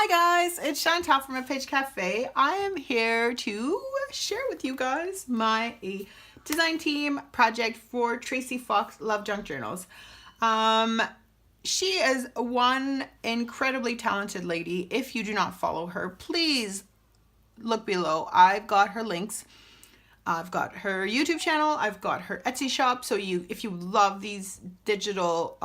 Hi guys, it's Chantale from Lepage Cafe. I am here to share with you guys my design team project for Tracie Fox Love Junk Journals. She is one incredibly talented lady. If you do not follow her, please look below. I've got her links. I've got her YouTube channel. I've got her Etsy shop. So if you love these digital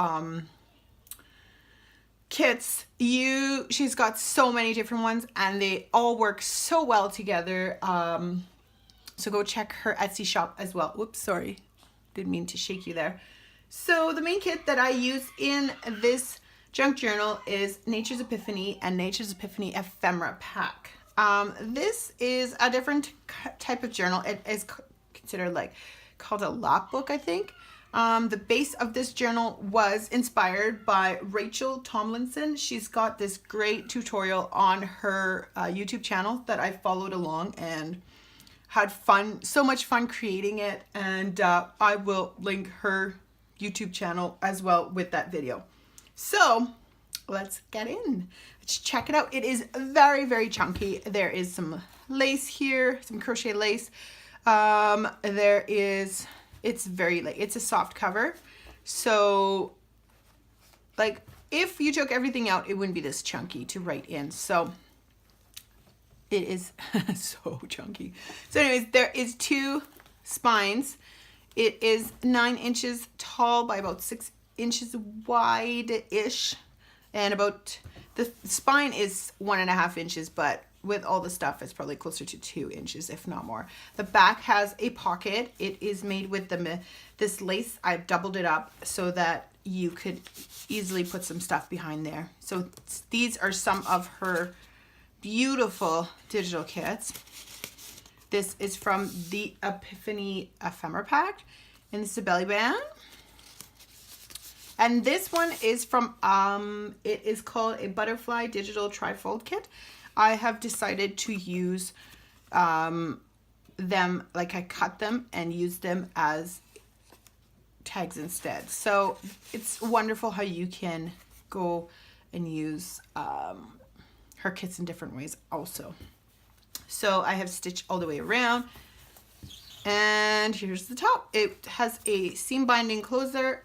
kits, she's got so many different ones and they all work so well together. So go check her Etsy shop as well. Whoops, sorry, didn't mean to shake you there. So the main kit that I use in this junk journal is Nature's Epiphany and Nature's Epiphany Ephemera Pack. This is a different type of journal. It is considered called a lap book, I think. The base of this journal was inspired by Rachel Tomlinson. She's got this great tutorial on her YouTube channel that I followed along and had so much fun creating it. And I will link her YouTube channel as well with that video. So let's get in. Let's check it out. It is very, very chunky. There is some lace here, some crochet lace. It's very it's a soft cover. So if you took everything out, it wouldn't be this chunky to write in. So it is so chunky. So anyways, there is 2 spines. It is 9 inches tall by about 6 inches wide-ish. And the spine is 1.5 inches, but with all the stuff, it's probably closer to 2 inches, if not more. The back has a pocket. It is made with this lace. I've doubled it up so that you could easily put some stuff behind there. So these are some of her beautiful digital kits. This is from the Epiphany Ephemera Pack, and this is a belly band. And this one is from, it is called a Butterfly Digital Trifold Kit. I have decided to use them, I cut them and use them as tags instead. So it's wonderful how you can go and use her kits in different ways also. So I have stitched all the way around. And here's the top. It has a seam binding closure,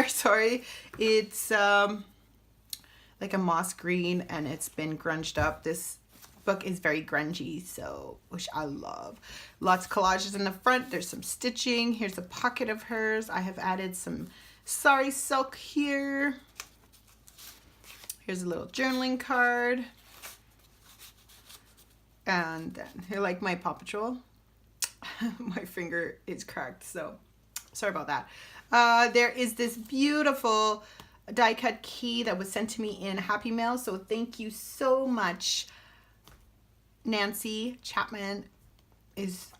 sorry. It's like a moss green and it's been grunged up. This book is very grungy, so which I love. Lots of collages in the front. There's some stitching. Here's a pocket of hers. I have added some sari silk here. Here's a little journaling card. And then here, my Paw Patrol. My finger is cracked, so sorry about that. There is this beautiful die cut key that was sent to me in Happy Mail, so thank you so much, Nancy Chapman.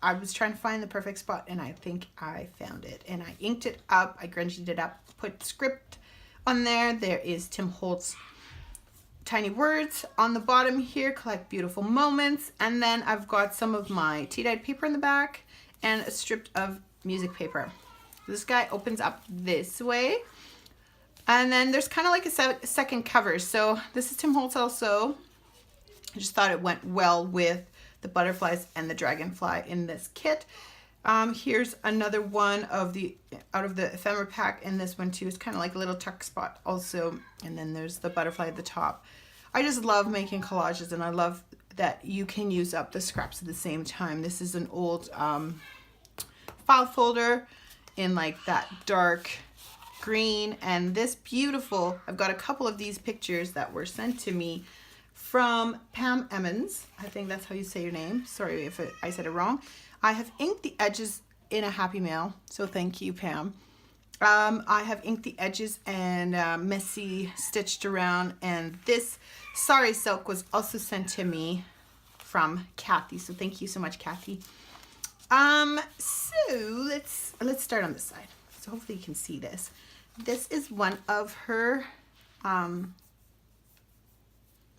I was trying to find the perfect spot and I think I found it, and I inked it up, I grunged it up, put script on there. There is Tim Holtz tiny words on the bottom here, collect beautiful moments, and then I've got some of my tea-dyed paper in the back and a strip of music paper. This guy opens up this way, and then there's kind of like a second cover. So this is Tim Holtz also. I just thought it went well with the butterflies and the dragonfly in this kit. Here's another one out of the ephemera pack, and this one too is kind of like a little tuck spot also. And then there's the butterfly at the top. I just love making collages, and I love that you can use up the scraps at the same time. This is an old file folder in that dark green, and this beautiful, I've got a couple of these pictures that were sent to me from Pam Emmons. I think that's how you say your name. Sorry if I said it wrong. I have inked the edges in a Happy Mail, so thank you, Pam. I have inked the edges and messy stitched around, and this sari silk was also sent to me from Kathy, so thank you so much, Kathy. So let's start on this side. So hopefully you can see this. This is one of her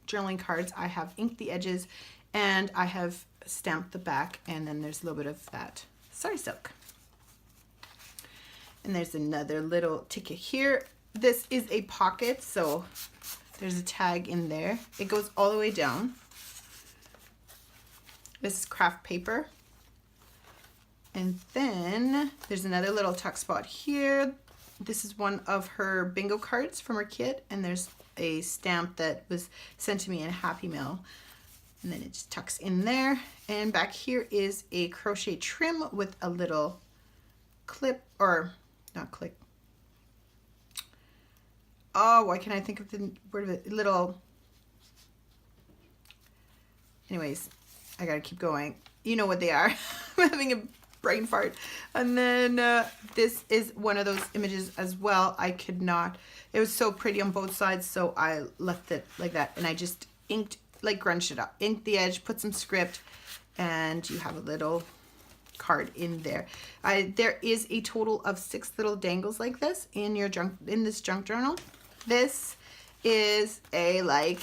journaling cards. I have inked the edges and I have stamped the back, and then there's a little bit of that sari silk. And there's another little ticket here. This is a pocket, so There's a tag in there. It goes all the way down. This is craft paper. And then there's another little tuck spot here. This is one of her bingo cards from her kit, and there's a stamp that was sent to me in a Happy Mail. And then it just tucks in there. And back here is a crochet trim with a little clip, or not clip. Oh, why can't I think of the word of it? Little. Anyways, I gotta keep going. You know what they are. I'm having a brain fart. And then this is one of those images as well. I could not, it was so pretty on both sides, so I left it like that, and I just inked, like grunged it up, inked the edge, put some script, and you have a little card in there. There is a total of 6 little dangles like this in your this junk journal. This is a like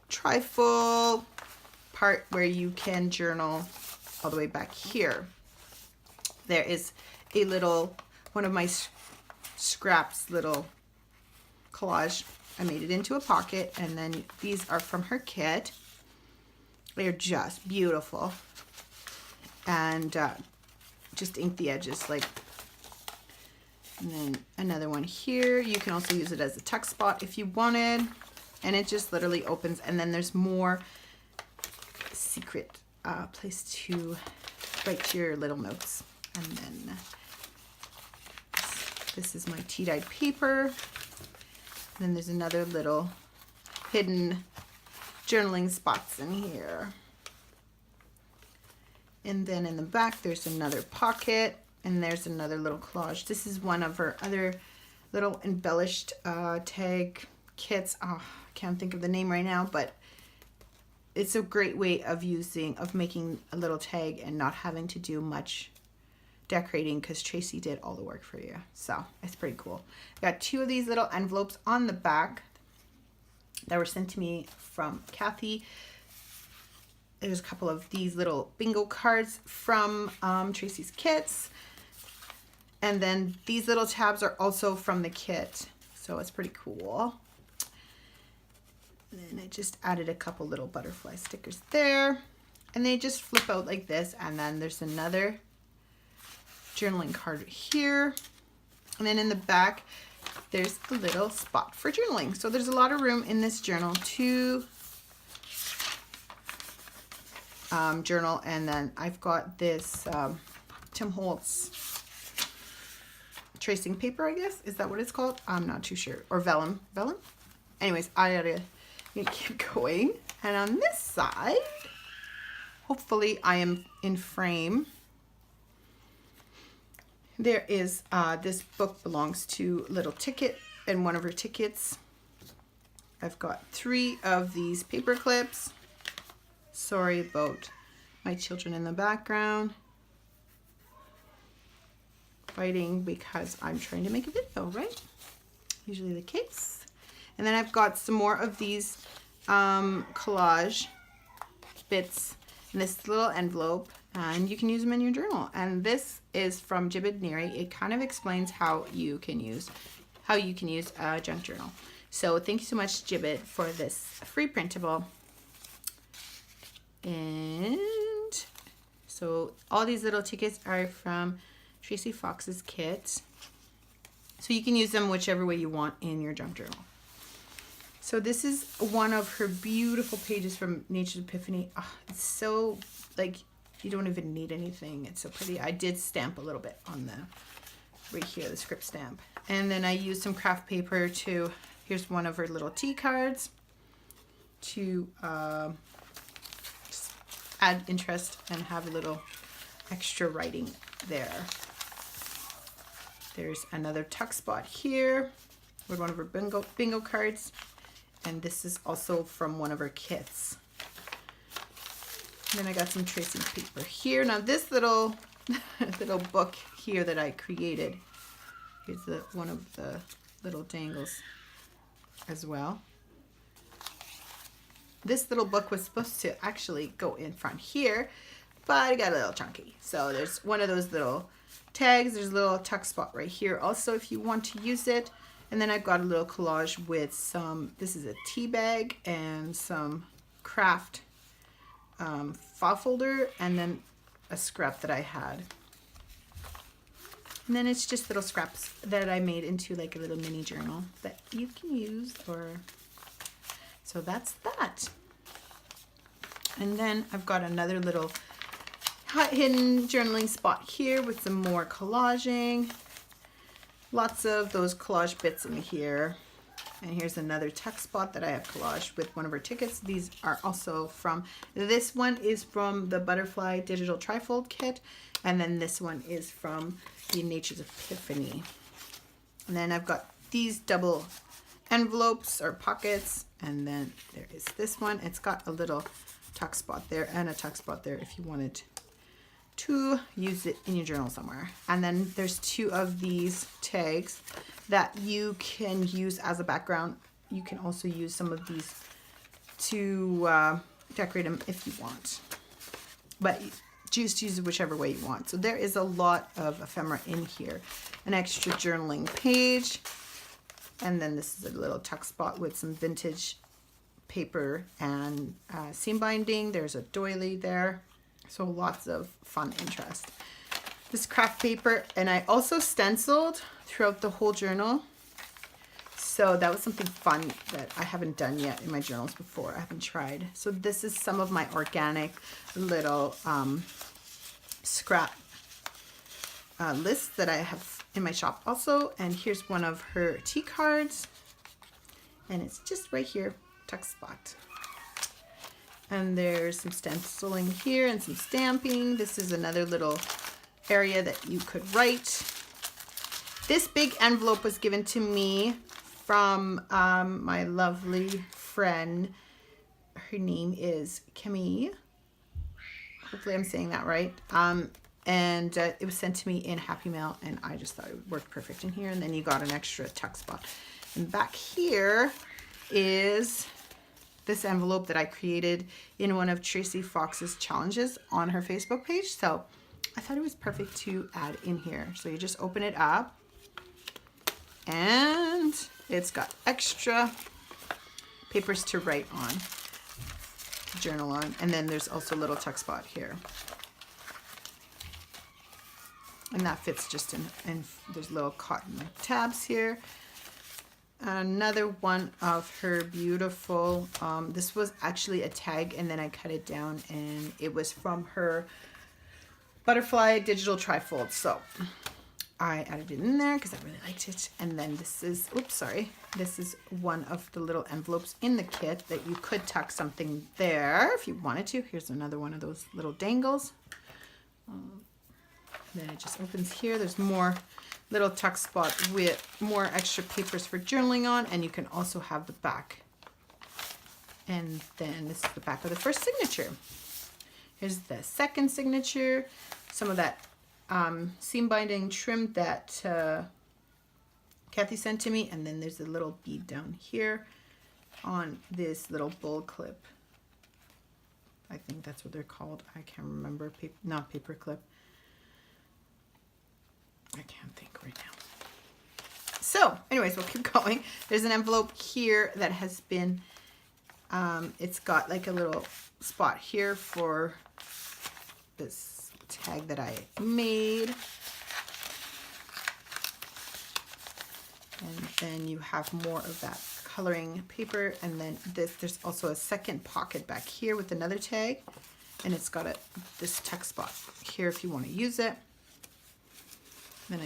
trifold part where you can journal all the way back here. There is a little, one of my scraps little collage. I made it into a pocket, and then these are from her kit. They're just beautiful. And just ink the edges like, and then another one here. You can also use it as a tuck spot if you wanted. And it just literally opens, and then there's more secret place to write your little notes. And then this is my tea-dyed paper. And then there's another little hidden journaling spots in here. And then in the back, there's another pocket, and there's another little collage. This is one of her other little embellished tag kits. Oh, I can't think of the name right now, but it's a great way of making a little tag and not having to do much decorating, because Tracie did all the work for you. So it's pretty cool. I got 2 of these little envelopes on the back that were sent to me from Kathy. There's a couple of these little bingo cards from Tracie's kits. And then these little tabs are also from the kit. So it's pretty cool. And then I just added a couple little butterfly stickers there. And they just flip out like this. And then there's another journaling card here. And then in the back, there's a little spot for journaling. So there's a lot of room in this journal to journal. And then I've got this Tim Holtz tracing paper, I guess. Is that what it's called? I'm not too sure. Or vellum. Vellum? Anyways, I gotta keep going. And on this side, hopefully I am in frame. There is, this book belongs to Little Ticket and one of her tickets. I've got 3 of these paper clips. Sorry about my children in the background fighting because I'm trying to make a video, right? Usually the case. And then I've got some more of these collage bits in this little envelope, and you can use them in your journal. And this is from Jibid Neary. It kind of explains how you can use a junk journal. So thank you so much, Jibid, for this free printable. And so all these little tickets are from Tracie Fox's kit. So you can use them whichever way you want in your junk journal. So this is one of her beautiful pages from Nature's Epiphany. Oh, it's so, like, you don't even need anything. It's so pretty. I did stamp a little bit on the, right here, the script stamp. And then I used some craft paper to, here's one of her little tea cards to just add interest and have a little extra writing there. There's another tuck spot here with one of her bingo cards. And this is also from one of her kits. And then I got some tracing paper here. Now this little book here that I created, here's one of the little dangles as well. This little book was supposed to actually go in front here, but it got a little chunky. So there's one of those little tags. There's a little tuck spot right here also if you want to use it. And then I've got a little collage with some, this is a tea bag and some craft file folder, and then a scrap that I had. And then it's just little scraps that I made into like a little mini journal that you can use. So that's that. And then I've got another little hidden journaling spot here with some more collaging. Lots of those collage bits in here. And here's another tuck spot that I have collaged with one of her tickets. These are also from, this one is from the Butterfly Digital Trifold Kit. And then this one is from the Nature's Epiphany. And then I've got these double envelopes or pockets. And then there is this one. It's got a little tuck spot there and a tuck spot there if you wanted to use it in your journal somewhere. And then there's two of these tags that you can use as a background. You can also use some of these to decorate them if you want, but just use it whichever way you want. So there is a lot of ephemera in here. An extra journaling page, and then this is a little tuck spot with some vintage paper and seam binding. There's a doily there. So lots of fun interest. This craft paper, and I also stenciled throughout the whole journal. So that was something fun that I haven't done yet in my journals before. I haven't tried. So this is some of my organic little scrap lists that I have in my shop also. And here's one of her tea cards. And it's just right here, tuck spot. And there's some stenciling here and some stamping. This is another little area that you could write. This big envelope was given to me from my lovely friend. Her name is Camille. Hopefully I'm saying that right. And it was sent to me in Happy Mail, and I just thought it would work perfect in here. And then you got an extra tuck spot. And back here is this envelope that I created in one of Tracie Fox's challenges on her Facebook page. So I thought it was perfect to add in here. So you just open it up, and it's got extra papers to write on, to journal on. And then there's also a little tuck spot here. And that fits just in, and there's little cotton tabs here. Another one of her beautiful, this was actually a tag, and then I cut it down, and it was from her Butterfly Digital Trifold. So I added it in there because I really liked it. And then this is, oops, sorry. This is one of the little envelopes in the kit that you could tuck something there if you wanted to. Here's another one of those little dangles. Then it just opens here. There's more little tuck spot with more extra papers for journaling on, and you can also have the back. And then this is the back of the first signature. Here's the second signature. Some of that seam binding trim that Kathy sent to me, and then there's a little bead down here on this little bull clip. I think that's what they're called. I can't remember. Not paper clip. I can't think right now. So anyways, we'll keep going. There's an envelope here that has been, it's got like a little spot here for this tag that I made. And then you have more of that coloring paper. And then there's also a second pocket back here with another tag. And it's got this tuck spot here if you want to use it. Then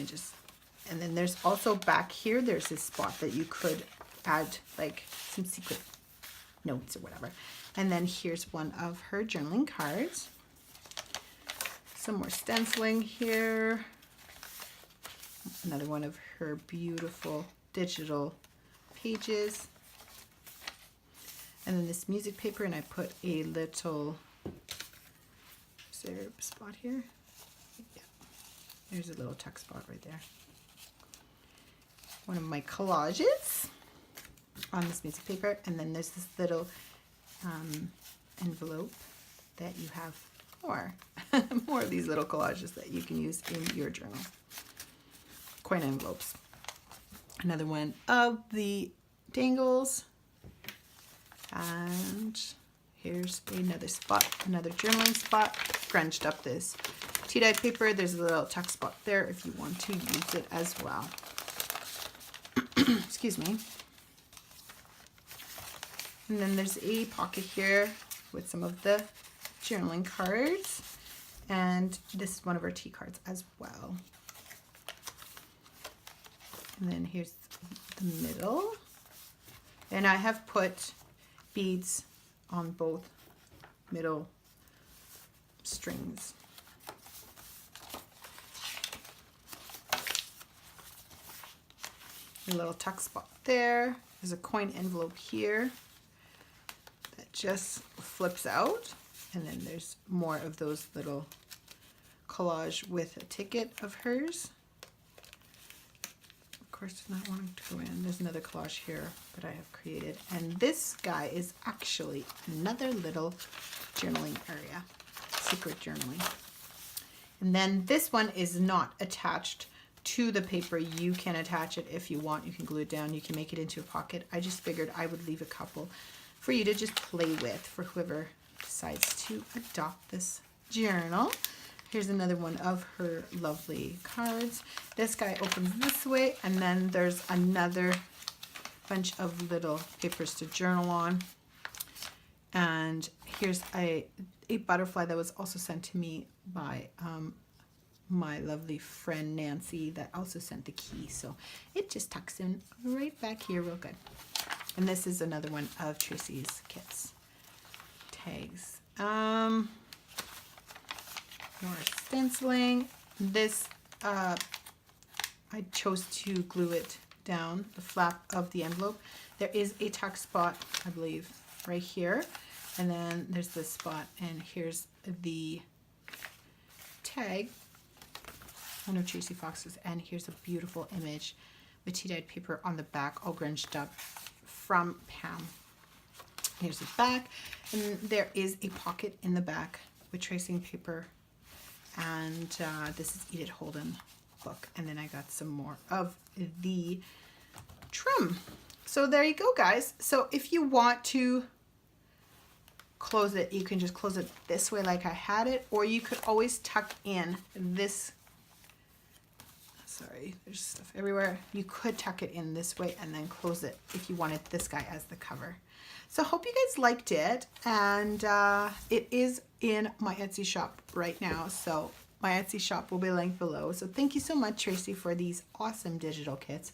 and then there's also back here, there's this spot that you could add like some secret notes or whatever. And then here's one of her journaling cards. Some more stenciling here. Another one of her beautiful digital pages. And then this music paper, and I put a little, is there a spot here? There's a little tuck spot right there. One of my collages on this music paper. And then there's this little envelope that you have more of these little collages that you can use in your journal. Coin envelopes. Another one of the dangles. And here's another spot, another journaling spot. Scrunched up this tea-dyed paper. There's a little tuck spot there if you want to use it as well. Excuse me. And then there's a pocket here with some of the journaling cards. And this is one of our tea cards as well. And then here's the middle. And I have put beads on both middle strings. A little tuck spot there. There's a coin envelope here that just flips out. And then there's more of those little collage with a ticket of hers. Of course, does not want to go in. There's another collage here that I have created. And this guy is actually another little journaling area, secret journaling. And then this one is not attached to the paper. You can attach it if you want. You can glue it down. You can make it into a pocket. I just figured I would leave a couple for you to just play with for whoever decides to adopt this journal. Here's another one of her lovely cards. This guy opens this way, and then there's another bunch of little papers to journal on. And here's a butterfly that was also sent to me by my lovely friend Nancy that also sent the key. So it just tucks in right back here real good. And this is another one of Tracie's kits. Tags. More stenciling. This, I chose to glue it down, the flap of the envelope. There is a tuck spot, I believe, right here. And then there's this spot, and here's the tag. One of Tracie Fox's, and here's a beautiful image with tea-dyed paper on the back, all grunged up from Pam. Here's the back, and there is a pocket in the back with tracing paper, and this is Edith Holden book. And then I got some more of the trim. So there you go, guys. So if you want to close it, you can just close it this way like I had it, or you could always tuck in this. Sorry, there's stuff everywhere. You could tuck it in this way and then close it if you wanted this guy as the cover. So hope you guys liked it, and it is in my Etsy shop right now. So my Etsy shop will be linked below. So thank you so much, Tracie, for these awesome digital kits.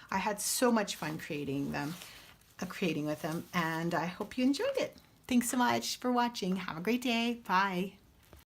I had so much fun creating with them, and I hope you enjoyed it. Thanks so much for watching. Have a great day. Bye.